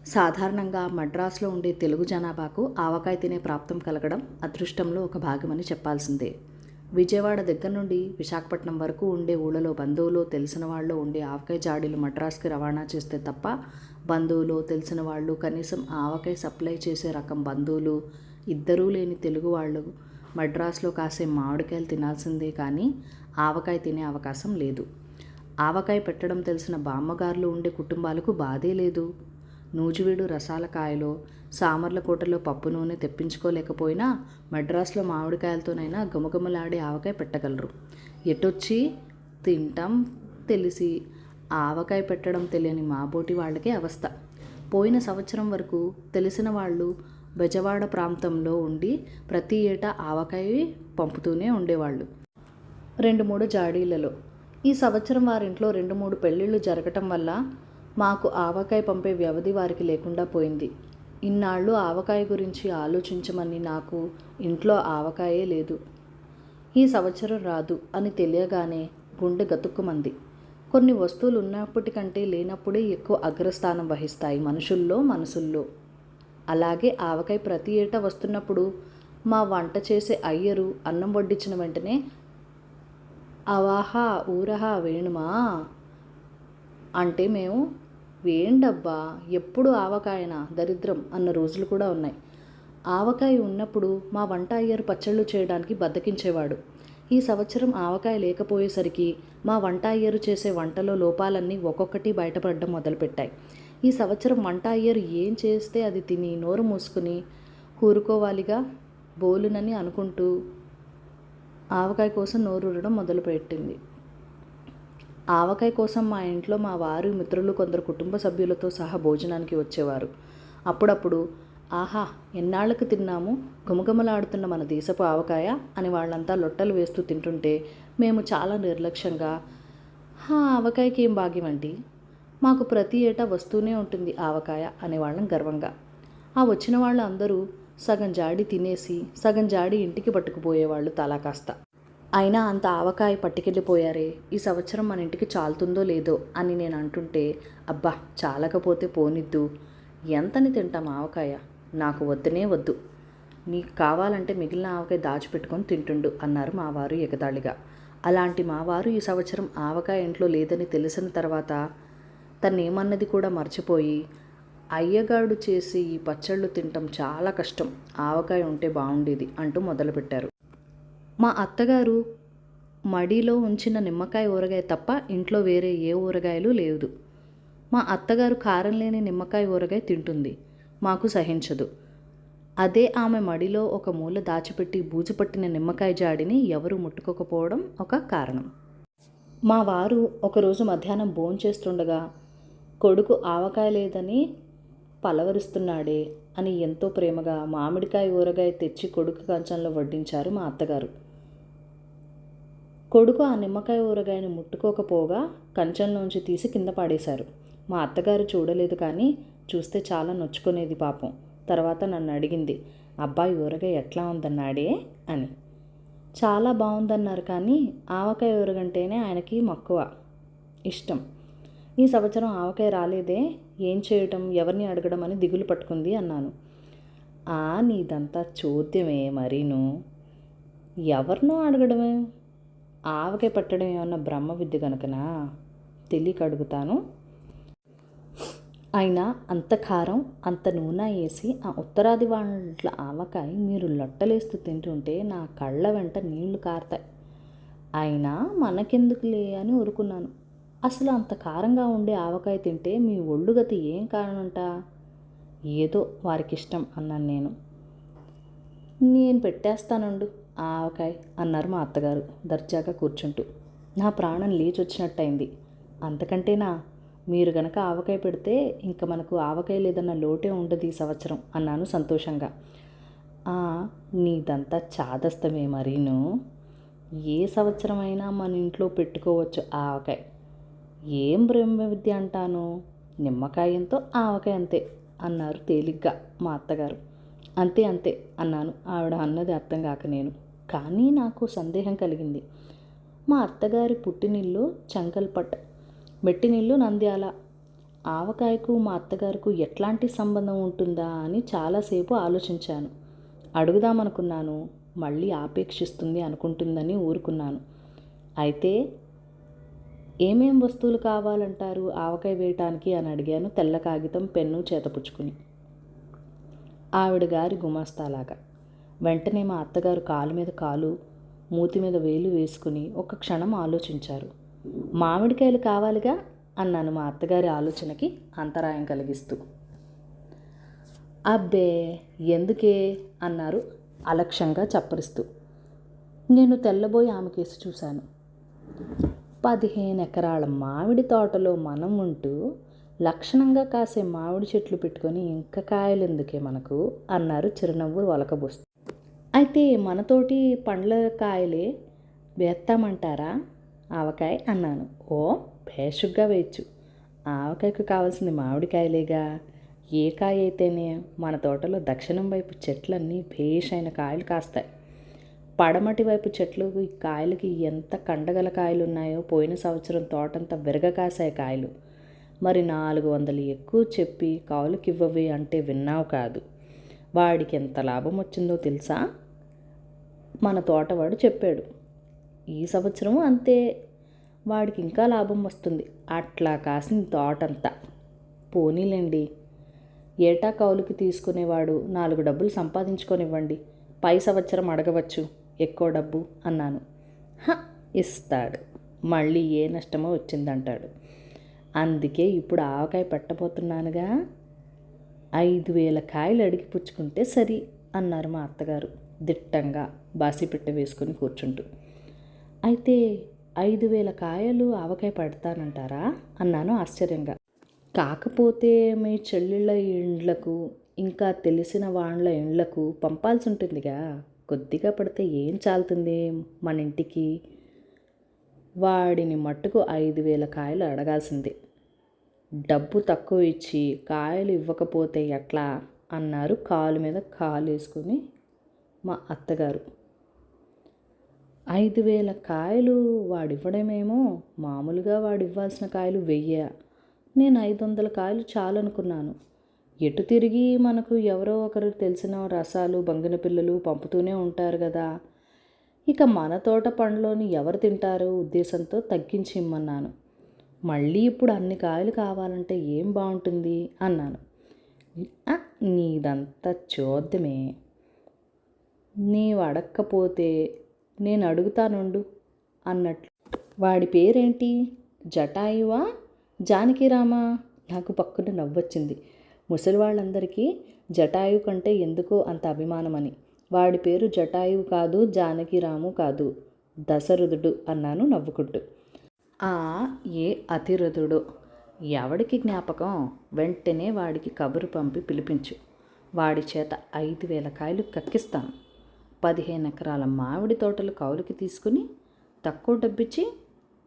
సాధారణంగా మద్రాసులో ఉండే తెలుగు జనాభాకు ఆవకాయ తినే ప్రాప్తం కలగడం అదృష్టంలో ఒక భాగమని చెప్పాల్సిందే. విజయవాడ దగ్గర నుండి విశాఖపట్నం వరకు ఉండే ఊళ్ళలో బంధువులు తెలిసిన వాళ్ళు ఉండే ఆవకాయ జాడీలు మద్రాసుకి రవాణా చేస్తే తప్ప బంధువులు తెలిసిన వాళ్ళు కనీసం ఆవకాయ సప్లై చేసే రకం బంధువులు ఇద్దరూ లేని తెలుగు వాళ్ళు మద్రాసులో కాసే మామిడికాయలు తినాల్సిందే కానీ ఆవకాయ తినే అవకాశం లేదు. ఆవకాయ పెట్టడం తెలిసిన బామ్మగారులు ఉండే కుటుంబాలకు బాధే లేదు. నూజివీడు రసాల కాయలో సామర్లకోటలో పప్పు నూనె తెప్పించుకోలేకపోయినా మద్రాసులో మామిడికాయలతోనైనా గుమగుమలాడే ఆవకాయ పెట్టగలరు. ఎటొచ్చి తింటాం తెలిసి ఆవకాయ పెట్టడం తెలియని మాబోటి వాళ్ళకే అవస్థ. పోయిన సంవత్సరం వరకు తెలిసిన వాళ్ళు బెజవాడ ప్రాంతంలో ఉండి ప్రతి ఏటా ఆవకాయ పంపుతూనే ఉండేవాళ్ళు 2-3 జాడీలలో. ఈ సంవత్సరం వారింట్లో 2-3 పెళ్ళిళ్ళు జరగటం వల్ల మాకు ఆవకాయ పంపే వ్యవధి వారికి లేకుండా పోయింది. ఇన్నాళ్ళు ఆవకాయ గురించి ఆలోచించమని నాకు ఇంట్లో ఆవకాయే లేదు. ఈ సంవత్సరం రాదు అని తెలియగానే గుండె గతుక్కుమంది. కొన్ని వస్తువులు ఉన్నప్పటికంటే లేనప్పుడే ఎక్కువ అగ్రస్థానం వహిస్తాయి మనసుల్లో. అలాగే ఆవకాయ ప్రతి ఏటా వస్తున్నప్పుడు మా వంట చేసే అయ్యరు అన్నం వడ్డించిన వెంటనే అవాహా ఊరహా వేణుమా అంటే మేము వేండబ్బా ఎప్పుడు ఆవకాయనా దరిద్రం అన్న రోజులు కూడా ఉన్నాయి. ఆవకాయ ఉన్నప్పుడు మా వంట అయ్యరు పచ్చళ్ళు చేయడానికి బద్దకించేవాడు. ఈ సంవత్సరం ఆవకాయ లేకపోయేసరికి మా వంట అయ్యరు చేసే వంటలో లోపాలన్నీ ఒక్కొక్కటి బయటపడడం మొదలుపెట్టాయి. ఈ సంవత్సరం వంట అయ్యరు ఏం చేస్తే అది తిని నోరు మూసుకుని కూరుకోవాలిగా బోలునని అనుకుంటూ ఆవకాయ కోసం నోరూరడం మొదలుపెట్టింది. ఆవకాయ కోసం మా ఇంట్లో మా వారు మిత్రులు కొందరు కుటుంబ సభ్యులతో సహా భోజనానికి వచ్చేవారు. అప్పుడప్పుడు ఆహా ఎన్నాళ్ళకు తిన్నాము గుమగుమలాడుతున్న మన దేశపు ఆవకాయ అని వాళ్ళంతా లొట్టలు వేస్తూ తింటుంటే మేము చాలా నిర్లక్ష్యంగా ఆవకాయకి ఏం భాగ్యమండి, మాకు ప్రతి ఏటా వస్తూనే ఉంటుంది ఆవకాయ అనేవాళ్ళం గర్వంగా. ఆ వచ్చిన వాళ్ళు అందరూ సగం జాడి తినేసి సగం జాడి ఇంటికి పట్టుకుపోయేవాళ్ళు తలా కాస్త. అయినా అంత ఆవకాయ పట్టుకెళ్ళిపోయారే, ఈ సంవత్సరం మన ఇంటికి చాలుతుందో లేదో అని నేను అంటుంటే అబ్బా చాలకపోతే పోనిద్దు, ఎంతని తింటాం ఆవకాయ, నాకు వద్దనే వద్దు, నీకు కావాలంటే మిగిలిన ఆవకాయ దాచిపెట్టుకొని తింటుండు అన్నారు మావారు ఎగతాళిగా. అలాంటి మావారు ఈ సంవత్సరం ఆవకాయ ఇంట్లో లేదని తెలిసిన తర్వాత తనేమన్నది కూడా మర్చిపోయి అయ్యగాడు చేసి ఈ పచ్చళ్ళు తినటం చాలా కష్టం, ఆవకాయ ఉంటే బాగుండేది అంటూ మొదలుపెట్టారు. మా అత్తగారు మడిలో ఉంచిన నిమ్మకాయ ఊరగాయ తప్ప ఇంట్లో వేరే ఏ ఊరగాయలు లేదు. మా అత్తగారు కారం లేని నిమ్మకాయ ఊరగాయ తింటుంది, మాకు సహించదు. అదే ఆమె మడిలో ఒక మూల దాచిపెట్టి బూజు పట్టిన నిమ్మకాయ జాడిని ఎవరు ముట్టుకోకపోవడం ఒక కారణం. మా వారు ఒకరోజు మధ్యాహ్నం భోంచేస్తుండగా కొడుకు ఆవకాయ లేదని పలవరిస్తున్నాడే అని ఎంతో ప్రేమగా మామిడికాయ ఊరగాయ తెచ్చి కొడుకు కంచంలో వడ్డించారు మా అత్తగారు. కొడుకు ఆ నిమ్మకాయ ఊరగాయను ముట్టుకోకపోగా కంచంలోంచి తీసి కింద పాడేశారు. మా అత్తగారు చూడలేదు కానీ చూస్తే చాలా నొచ్చుకునేది పాపం. తర్వాత నన్ను అడిగింది, అబ్బాయి ఊరగాయ ఎట్లా ఉందన్నాడే అని. చాలా బాగుందన్నారు కానీ ఆవకాయ ఊరగంటేనే ఆయనకి మక్కువ ఇష్టం. ఈ సంవత్సరం ఆవకాయ రాలేదే, ఏం చేయటం ఎవరిని అడగడం అని దిగులు పట్టుకుంది అన్నాను. నీదంతా చోద్యమే మరీను, ఎవరినో అడగడమే, ఆవకాయ పట్టడం ఏమన్నా బ్రహ్మ విద్య కనుకనా, తెలియక అడుగుతాను. అయినా అంత కారం అంత నూనె వేసి ఆ ఉత్తరాది వాళ్ళ ఆవకాయ మీరు లొట్టలేస్తూ తింటుంటే నా కళ్ళ వెంట నీళ్లు కారుతాయి. అయినా మనకెందుకులే అని ఊరుకున్నాను. అసలు అంత కారంగా ఉండే ఆవకాయ తింటే మీ ఒళ్ళు గతి ఏం కారణంట, ఏదో వారికిష్టం అన్నాను నేను. నేను పెట్టేస్తానండు ఆవకాయ అన్నారు మా అత్తగారు దర్జాగా కూర్చుంటూ. నా ప్రాణం లేచొచ్చినట్టయింది. అంతకంటేనా, మీరు గనక ఆవకాయ పెడితే ఇంక మనకు ఆవకాయ లేదన్న లోటే ఉండదు ఈ సంవత్సరం అన్నాను సంతోషంగా. నీదంతా చాదస్తమే మరీను, ఏ సంవత్సరమైనా మన ఇంట్లో పెట్టుకోవచ్చు ఆవకాయ, ఏం బ్రహ్మ విద్య అంటాను, నిమ్మకాయంతో ఆవకాయ అంతే అన్నారు తేలిగ్గా మా అత్తగారు. అంతే అంతే అన్నాను ఆవిడ అన్నది అర్థం కాక నేను. కానీ నాకు సందేహం కలిగింది. మా అత్తగారి పుట్టినిల్లు చంకల్పట్, మెట్టినిల్లు నంద్యాల. ఆవకాయకు మా అత్తగారికి ఎట్లాంటి సంబంధం ఉంటుందా అని చాలాసేపు ఆలోచించాను. అడుగుదామనుకున్నాను, మళ్ళీ ఆపేక్షిస్తుంది అనుకుంటుందని ఊరుకున్నాను. అయితే ఏమేం వస్తువులు కావాలంటారు ఆవకాయ వేయటానికి అని అడిగాను, తెల్ల కాగితం పెన్ను చేతపుచ్చుకుని. ఆవిడ గారి గుమాస్తాలాగా. వెంటనే మా అత్తగారు కాలు మీద కాలు, మూతి మీద వేలు వేసుకుని ఒక క్షణం ఆలోచించారు. మామిడికాయలు కావాలిగా అన్నాను మా అత్తగారి ఆలోచనకి అంతరాయం కలిగిస్తూ. అబ్బే ఎందుకే అన్నారు అలక్ష్యంగా చప్పరిస్తూ. నేను తెల్లబోయి ఆమె కేసి చూశాను. 15 ఎకరాల మామిడి తోటలో మనం ఉంటూ లక్షణంగా కాసే మామిడి చెట్లు పెట్టుకొని ఇంకా కాయలు ఎందుకే మనకు అన్నారు చిరునవ్వు ఒలకబోస్తూ. అయితే మనతోటి పండ్ల కాయలే వేస్తామంటారా ఆవకాయ అన్నాను. ఓ భేషుగ్గా వేయచ్చు. ఆవకాయకు కావాల్సింది మామిడికాయలేగా. ఏ కాయ అయితేనే మన తోటలో దక్షిణం వైపు చెట్లన్నీ భేషైన కాయలు కాస్తాయి. పడమటి వైపు చెట్లు ఈ కాయలకి ఎంత కండగల కాయలు ఉన్నాయో పోయిన సంవత్సరం తోటంతా విరగకాసాయి కాయలు. మరి 400 ఎక్కువ చెప్పి కౌలుకివ్వవి అంటే విన్నావు కాదు. వాడికి ఎంత లాభం వచ్చిందో తెలుసా? మన తోటవాడు చెప్పాడు. ఈ సంవత్సరం అంతే, వాడికి ఇంకా లాభం వస్తుంది. అట్లా కాసింది తోటంతా. పోనీలేండి, ఏటా కౌలుకి తీసుకునేవాడు 4 డబ్బులు సంపాదించుకొనివ్వండి, పై సంవత్సరం అడగవచ్చు ఎక్కువ డబ్బు అన్నాను. ఇస్తాడు, మళ్ళీ ఏ నష్టమో వచ్చిందంటాడు. అందుకే ఇప్పుడు ఆవకాయ పెట్టబోతున్నానుగా, 5,000 కాయలు అడిగి పుచ్చుకుంటే సరి అన్నారు మా అత్తగారు దిట్టంగా బాసిపిట్ట వేసుకుని కూర్చుంటూ. అయితే 5,000 కాయలు ఆవకాయ పెడతానంటారా అన్నాను ఆశ్చర్యంగా. కాకపోతే మీ చెల్లెళ్ళ ఇండ్లకు ఇంకా తెలిసిన వాళ్ళ ఇండ్లకు పంపాల్సి ఉంటుందిగా. కొద్దిగా పడితే ఏం చాలుతుంది మన ఇంటికి. వాడిని మట్టుకు 5,000 కాయలు అడగాల్సిందే. డబ్బు తక్కువ ఇచ్చి కాయలు ఇవ్వకపోతే ఎట్లా అన్నారు కాలు మీద కాలు వేసుకుని మా అత్తగారు. 5,000 కాయలు వాడివ్వడమేమో, మామూలుగా వాడివ్వాల్సిన కాయలు 1000. నేను 500 కాయలు చాలనుకున్నాను. ఎటు తిరిగి మనకు ఎవరో ఒకరు తెలిసిన రసాలు బంగిన పిల్లలు పంపుతూనే ఉంటారు కదా. ఇక మన తోట పండ్లోని ఎవరు తింటారో ఉద్దేశంతో తగ్గించి ఇమ్మన్నాను. మళ్ళీ ఇప్పుడు అన్ని కాయలు కావాలంటే ఏం బాగుంటుంది అన్నాను. నీదంతా చూద్దామే, నీవు అడక్కపోతే నేను అడుగుతానుండు అన్నట్లు. వాడి పేరేంటి, జటాయువా జానకిరామా? నాకు పక్కన నవ్వొచ్చింది. ముసలివాళ్ళందరికీ జటాయు కంటే ఎందుకో అంత అభిమానమని. వాడి పేరు జటాయువు కాదు, జానకిరాము కాదు, దశరథుడు అన్నాను నవ్వుకుంటూ. ఏ అతిరథుడు, ఎవడికి జ్ఞాపకం? వెంటనే వాడికి కబురు పంపి పిలిపించు. వాడి చేత 5,000 కాయలు కక్కిస్తాను. 15 ఎకరాల మామిడి తోటలు కౌలుకి తీసుకుని తక్కువ డబ్బిచ్చి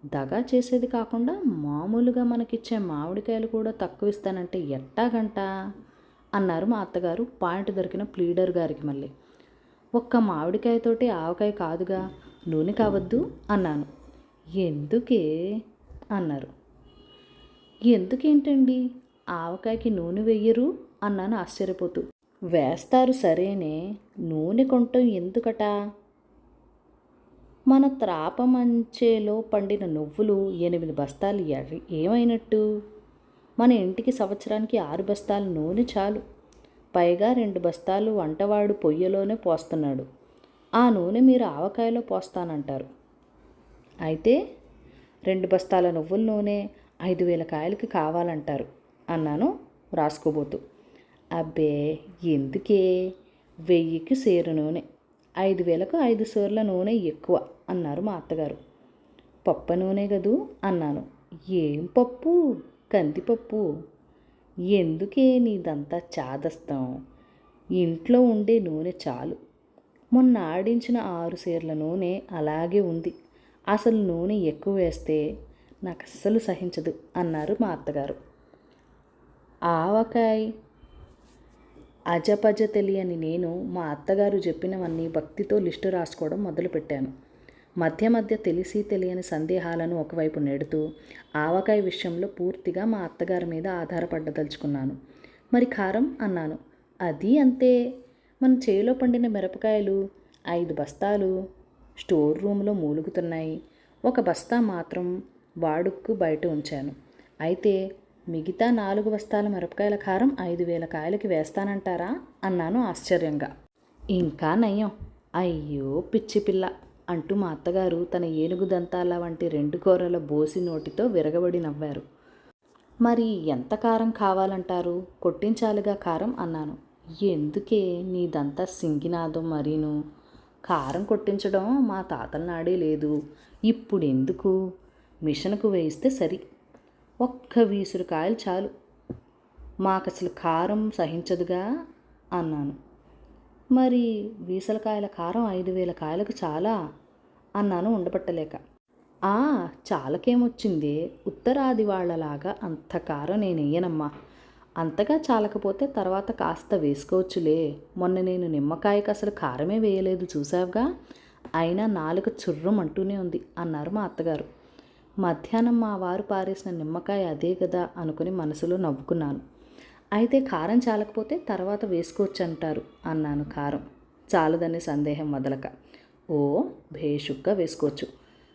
దగా చేసేది కాకుండా మామూలుగా మనకిచ్చే మామిడికాయలు కూడా తక్కువ ఇస్తానంటే ఎట్టాగంట అన్నారు మా అత్తగారు పాయింట్ దొరికిన ప్లీడర్ గారికి. మళ్ళీ ఒక్క మామిడికాయతోటి ఆవకాయ కాదుగా, నూనె కావద్దు అన్నాను. ఎందుకే అన్నారు. ఎందుకేంటండి, ఆవకాయకి నూనె వెయ్యరు అన్నాను ఆశ్చర్యపోతూ. వేస్తారు సరేనే, నూనె కొంటాం ఎందుకట? మన త్రాపమంచేలో పండిన నువ్వులు 8 బస్తాలు ఏమైనట్టు? మన ఇంటికి సంవత్సరానికి 6 బస్తాలు నూనె చాలు. పైగా 2 బస్తాలు వంటవాడు పొయ్యిలోనే పోస్తున్నాడు. ఆ నూనె మీరు ఆవకాయలో పోస్తానంటారు. అయితే 2 బస్తాల నువ్వుల నూనె 5,000 కాయలకి కావాలంటారు అన్నాను రాసుకోబోతూ. అబ్బే ఎందుకే, 1000కి సేరు నూనె, 5,000కు 5 సేర్ల నూనె ఎక్కువ అన్నారు మా అత్తగారు. పప్పు నూనె కదూ అన్నాను. ఏం పప్పు? కందిపప్పు. ఎందుకే నీదంతా చాదస్తాం, ఇంట్లో ఉండే నూనె చాలు. మొన్న ఆడించిన 6 సేర్ల నూనె అలాగే ఉంది. అసలు నూనె ఎక్కువ వేస్తే నాకు అస్సలు సహించదు అన్నారు మా అత్తగారు. ఆవకాయ అజపజ తెలియని నేను మా అత్తగారు చెప్పినవన్నీ భక్తితో లిస్టు రాసుకోవడం మొదలుపెట్టాను. మధ్య మధ్య తెలిసి తెలియని సందేహాలను ఒకవైపు నెడుతూ ఆవకాయ విషయంలో పూర్తిగా మా అత్తగారి మీద ఆధారపడదలుచుకున్నాను. మరి కారం అన్నాను. అది అంతే. మన చేలో పండిన మిరపకాయలు 5 బస్తాలు స్టోర్ రూమ్లో మూలుగుతున్నాయి. ఒక బస్తా మాత్రం వాడుక్కు బయట ఉంచాను. అయితే మిగతా 4 బస్తాల మిరపకాయల కారం 5,000 కాయలకి వేస్తానంటారా అన్నాను ఆశ్చర్యంగా. ఇంకా నయం. అయ్యో పిచ్చి పిల్ల అంటూ మా అత్తగారు తన ఏనుగు దంతాల వంటి 2 కూరల బోసి నోటితో విరగబడి నవ్వారు. మరి ఎంత కారం కావాలంటారు? కొట్టించాలిగా కారం అన్నాను. ఎందుకే నీదంతా సింగినాదం మరీను. కారం కొట్టించడం మా తాతల నాడే లేదు. ఇప్పుడెందుకు? మిషన్కు వేయిస్తే సరి. ఒక్క వీసురు కాయలు చాలు. మాకసలు కారం సహించదుగా అన్నాను. మరి వీసలకాయల కారం 5,000 కాయలకు చాలా అన్నాను ఉండబట్టలేక. చాలకేమొచ్చిందే, ఉత్తరాది వాళ్ళలాగా అంత కారం నేనెయ్యనమ్మా. అంతగా చాలకపోతే తర్వాత కాస్త వేసుకోవచ్చులే. మొన్న నేను నిమ్మకాయకు అసలు కారమే వేయలేదు చూసావుగా. అయినా నాలుక చుర్రమంటూనే ఉంది అన్నారు మా అత్తగారు. మధ్యాహ్నం మా వారు పారేసిన నిమ్మకాయ అదే కదా అనుకుని మనసులో నవ్వుకున్నాను. అయితే కారం చాలకపోతే తర్వాత వేసుకోవచ్చు అంటారు అన్నాను. కారం చాలదనే సందేహం వదలక. భేషుగ్గా వేసుకోవచ్చు.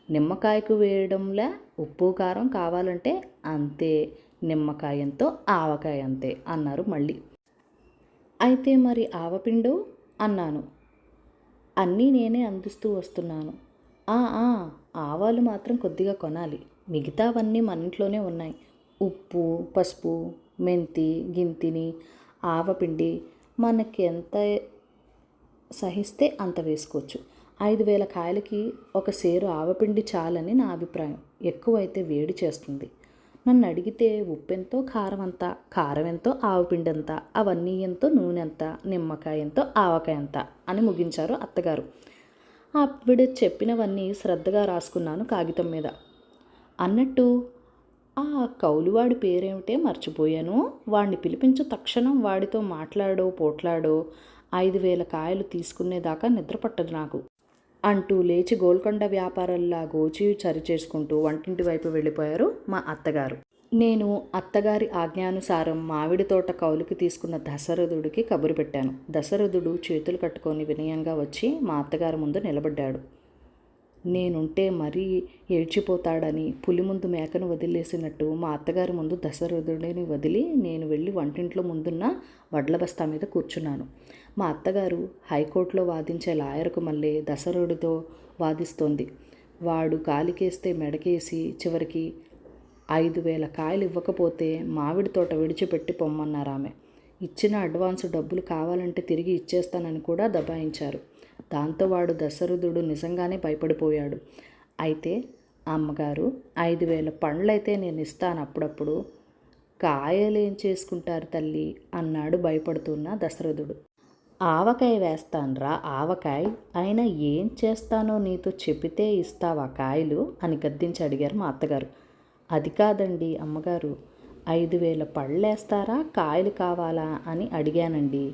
నిమ్మకాయకు వేయడంలా ఉప్పు కారం కావాలంటే అంతే. నిమ్మకాయంతో ఆవకాయ అంతే అన్నారు మళ్ళీ. అయితే మరి ఆవపిండు అన్నాను. అన్నీ నేనే అందిస్తూ వస్తున్నాను. ఆవాలు మాత్రం కొద్దిగా కొనాలి. మిగతావన్నీ మన ఇంట్లోనే ఉన్నాయి. ఉప్పు, పసుపు, మెంతి, గింతిని, ఆవపిండి మనకి ఎంత సహిస్తే అంత వేసుకోవచ్చు. 5,000 కాయలకి ఒక సేరు ఆవపిండి చాలని నా అభిప్రాయం. ఎక్కువైతే వేడి చేస్తుంది. నన్ను అడిగితే ఉప్పెంతో కారం అంత, కారం ఎంతో ఆవపిండి అంత, అవన్నీ ఎంతో నూనె అంత, నిమ్మకాయ ఎంతో ఆవకాయ అంత అని ముగించారు అత్తగారు. ఆవిడ చెప్పినవన్నీ శ్రద్ధగా రాసుకున్నాను కాగితం మీద. అన్నట్టు ఆ కౌలువాడి పేరేమిటే మర్చిపోయాను. వాడిని పిలిపించు, తక్షణం వాడితో మాట్లాడో పోట్లాడో. 5,000 కాయలు తీసుకునేదాకా నిద్రపట్టదు నాకు అంటూ లేచి గోల్కొండ వ్యాపారంలా గోచి సరిచేసుకుంటూ వంటింటి వైపు వెళ్ళిపోయారు మా అత్తగారు. నేను అత్తగారి ఆజ్ఞానుసారం మామిడి తోట కౌలుకి తీసుకున్న దశరథుడికి కబురు పెట్టాను. దశరథుడు చేతులు కట్టుకొని వినయంగా వచ్చి మా అత్తగారి ముందు నిలబడ్డాడు. నేనుంటే మరీ ఏడ్చిపోతాడని పులి ముందు మేకను వదిలేసినట్టు మా అత్తగారి ముందు దశరథుడిని వదిలి నేను వెళ్ళి వంటింట్లో ముందున్న వడ్ల బస్తా మీద కూర్చున్నాను. మా అత్తగారు హైకోర్టులో వాదించే లాయర్కు మళ్ళీ దశరథుడితో వాదిస్తోంది. వాడు కాలికేస్తే మెడకేసి చివరికి 5,000 కాయలు ఇవ్వకపోతే మామిడి తోట విడిచిపెట్టి పొమ్మన్నారామె. ఇచ్చిన అడ్వాన్సు డబ్బులు కావాలంటే తిరిగి ఇచ్చేస్తానని కూడా దబాయించారు. దాంతో వాడు దశరథుడు నిజంగానే భయపడిపోయాడు. అయితే అమ్మగారు, 5,000 పండ్లయితే నేను ఇస్తాను అప్పుడప్పుడు, కాయలేం చేసుకుంటారు తల్లి అన్నాడు భయపడుతున్న దశరథుడు. ఆవకాయ వేస్తాన్రా ఆవకాయ, అయినా ఏం చేస్తానో నీతో చెప్పితే ఇస్తావా కాయలు అని గద్దించి అడిగారు మా అత్తగారు. అది కాదండి అమ్మగారు, 5,000 పళ్ళేస్తారా కాయలు కావాలా అని అడిగానండి.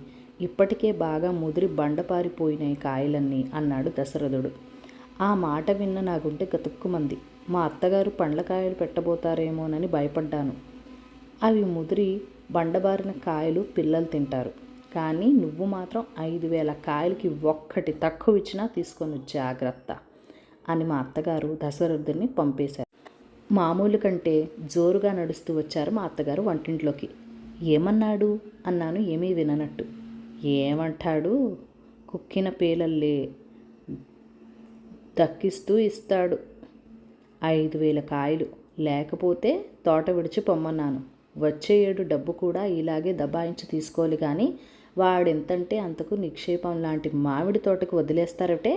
ఇప్పటికే బాగా ముదిరి బండపారిపోయినాయి కాయలన్నీ అన్నాడు దశరథుడు. ఆ మాట విన్న నా గుండె గతుక్కుమంది. మా అత్తగారు పండ్లకాయలు పెట్టబోతారేమోనని భయపడ్డాను. అవి ముదిరి బండబారిన కాయలు పిల్లలు తింటారు. కానీ నువ్వు మాత్రం 5,000 కాయలకి ఒక్కటి తక్కువ ఇచ్చినా తీసుకొని జాగ్రత్త అని మా అత్తగారు దశరథుడిని పంపేశారు. మామూలు కంటే జోరుగా నడుస్తూ వచ్చారు మా అత్తగారు వంటింట్లోకి. ఏమన్నాడు అన్నాను ఏమీ విననట్టు. ఏమంటాడు, కుక్కిన పేలల్లే దక్కిస్తూ ఇస్తాడు. 5,000 కాయలు లేకపోతే తోట విడిచి పొమ్మన్నాను. వచ్చే ఏడు డబ్బు కూడా ఇలాగే దబాయించి తీసుకోవాలి కానీ వాడెంతంటే అంతకు నిక్షేపం లాంటి మామిడి తోటకు వదిలేస్తారటే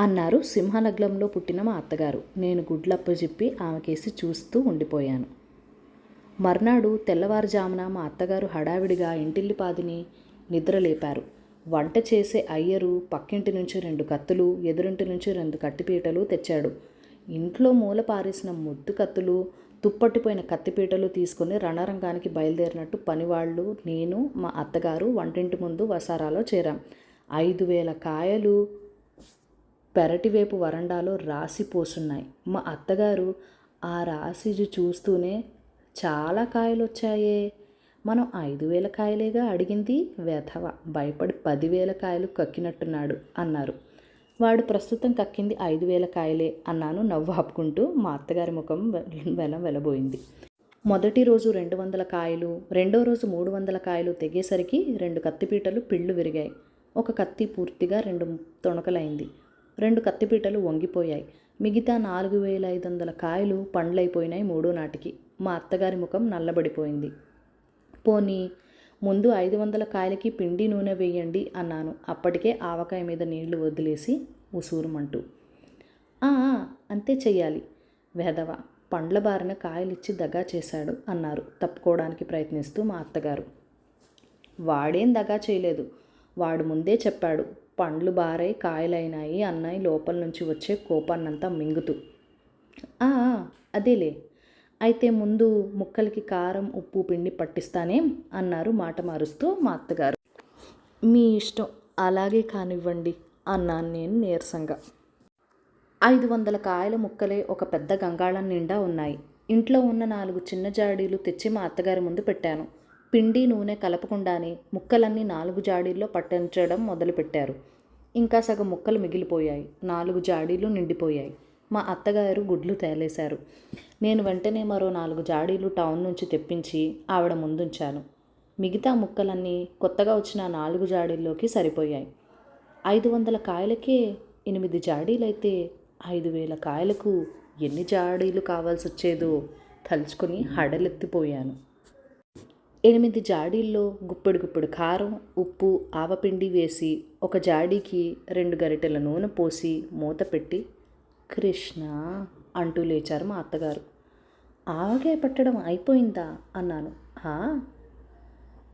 అన్నారు సింహనగలంలో పుట్టిన మా అత్తగారు. నేను గుడ్లప్పజెప్పి ఆమెకేసి చూస్తూ ఉండిపోయాను. మర్నాడు తెల్లవారుజామున మా అత్తగారు హడావిడిగా ఇంటిల్లిపాదిని నిద్రలేపారు. వంట చేసే అయ్యరు పక్కింటి నుంచి 2 కత్తులు, ఎదురింటి నుంచి 2 కత్తిపీటలు తెచ్చాడు. ఇంట్లో మూల పారేసిన ముద్దు కత్తులు, తుప్పట్టిపోయిన కత్తిపీటలు తీసుకుని రణరంగానికి బయలుదేరినట్టు పనివాళ్ళు, నేను, మా అత్తగారు వంటింటి ముందు వసారాలో చేరాం. 5,000 కాయలు పెరటివైపు వరండాలో రాసి పోసున్నాయి. మా అత్తగారు ఆ రాశి చూస్తూనే చాలా కాయలు వచ్చాయే, మనం 5,000 కాయలేగా అడిగింది, వెధవ భయపడి 10,000 కాయలు కక్కినట్టున్నాడు అన్నారు. వాడు ప్రస్తుతం కక్కింది 5,000 కాయలే అన్నాను నవ్వు ఆపుకుంటూ. మా అత్తగారి ముఖం వెలబోయింది. మొదటి రోజు 200 కాయలు, రెండో రోజు 300 కాయలు తెగేసరికి 2 కత్తిపీటలు పిళ్ళు విరిగాయి. ఒక కత్తి పూర్తిగా 2 తొణకలైంది. 2 కత్తిపీటలు వంగిపోయాయి. మిగతా 4,500 కాయలు పండ్లైపోయినాయి మూడో నాటికి. మా అత్తగారి ముఖం నల్లబడిపోయింది. పోనీ ముందు 500 కాయలకి పిండి నూనె వేయండి అన్నాను, అప్పటికే ఆవకాయ మీద నీళ్లు వదిలేసి ఉసూరుమంటూ. అంతే చెయ్యాలి, వెధవ పండ్ల బారిన కాయలిచ్చి దగా చేశాడు అన్నారు తప్పుకోవడానికి ప్రయత్నిస్తూ మా అత్తగారు. వాడేం దగా చేయలేదు, వాడు ముందే చెప్పాడు, పండ్లు బారై కాయలైనాయి అన్నాయి లోపల నుంచి వచ్చే కోపాన్నంతా మింగుతూ. అదేలే, అయితే ముందు ముక్కలకి కారం ఉప్పు పిండి పట్టిస్తానేం అన్నారు మాట మారుస్తూ మా అత్తగారు. మీ ఇష్టం, అలాగే కానివ్వండి అన్నాను నేను నీరసంగా. 500 కాయల ముక్కలే ఒక పెద్ద గంగాళం నిండా ఉన్నాయి. ఇంట్లో ఉన్న 4 చిన్న జాడీలు తెచ్చి మా అత్తగారి ముందు పెట్టాను. పిండి నూనె కలపకుండానే ముక్కలన్నీ 4 జాడీల్లో పట్టించడం మొదలుపెట్టారు. ఇంకా సగం ముక్కలు మిగిలిపోయాయి. 4 జాడీలు నిండిపోయాయి. మా అత్తగారు గుడ్లు తేలేశారు. నేను వెంటనే మరో 4 జాడీలు టౌన్ నుంచి తెప్పించి ఆవిడ ముందుంచాను. మిగతా ముక్కలన్నీ కొత్తగా వచ్చిన 4 జాడీల్లోకి సరిపోయాయి. 500 కాయలకే 8 జాడీలైతే 5,000 కాయలకు ఎన్ని జాడీలు కావాల్సి వచ్చేదో తలుచుకొని హడలెత్తిపోయాను. 8 జాడీల్లో గుప్పెడు కారం, ఉప్పు, ఆవపిండి వేసి ఒక జాడీకి 2 గరిటెల నూనె పోసి మూత పెట్టి, కృష్ణ అంటూ లేచారు మా అత్తగారు. ఆవకాయ పట్టడం అయిపోయిందా అన్నాను.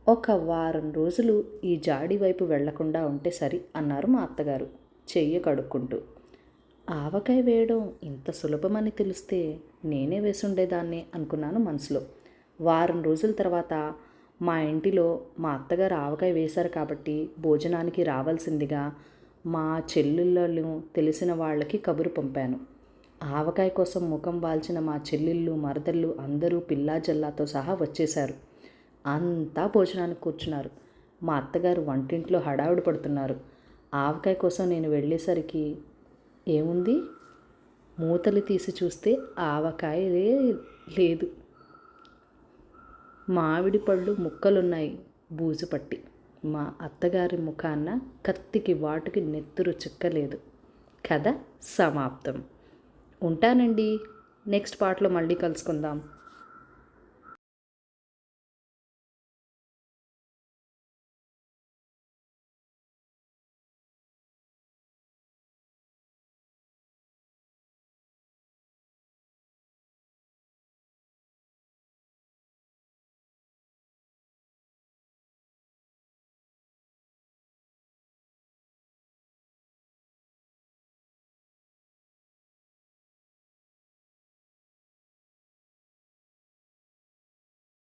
ఒక వారం రోజులు ఈ జాడీ వైపు వెళ్లకుండా ఉంటే సరి అన్నారు మా అత్తగారు చెయ్యి కడుక్కుంటూ. ఆవకాయ వేయడం ఇంత సులభమని తెలిస్తే నేనే వేసుండేదాన్ని అనుకున్నాను మనసులో. వారం రోజుల తర్వాత మా ఇంటిలో మా అత్తగారు ఆవకాయ వేశారు కాబట్టి భోజనానికి రావాల్సిందిగా మా చెల్లెళ్ళను తెలిసిన వాళ్ళకి కబురు పంపాను. ఆవకాయ కోసం ముఖం వాల్చిన మా చెల్లెళ్ళు మరదళ్ళు అందరూ పిల్లా జల్లాతో సహా వచ్చేశారు. అంతా భోజనానికి కూర్చున్నారు. మా అత్తగారు వంటింట్లో హడావుడి పడుతున్నారు. ఆవకాయ కోసం నేను వెళ్ళేసరికి ఏముంది, మూతలు తీసి చూస్తే ఆవకాయలే లేదు. మామిడి పళ్ళు ముక్కలున్నాయి బూజు పట్టి. మా అత్తగారి ముఖాన కత్తికి వాటుకి నెత్తురు చిక్కలేదు. కథ సమాప్తం. ఉంటానండి. నెక్స్ట్ పార్ట్లో మళ్ళీ కలుసుకుందాం.